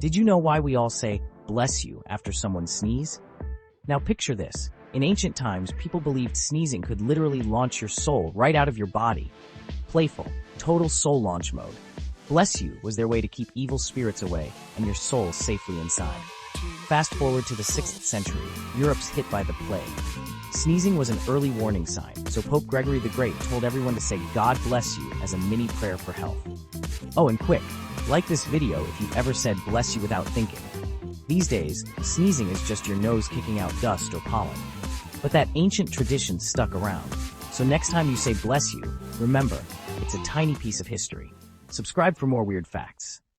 Did you know why we all say, "bless you," after someone sneezes? Now picture this. In ancient times, people believed sneezing could literally launch your soul right out of your body. Playful, total soul launch mode. Bless you was their way to keep evil spirits away and your soul safely inside. Fast forward to the 6th century, Europe's hit by the plague. Sneezing was an early warning sign, so Pope Gregory the Great told everyone to say "God bless you" as a mini prayer for health. Oh, and quick, like this video if you've ever said "bless you" without thinking. These days, sneezing is just your nose kicking out dust or pollen. But that ancient tradition stuck around. So next time you say "bless you," remember, it's a tiny piece of history. Subscribe for more weird facts.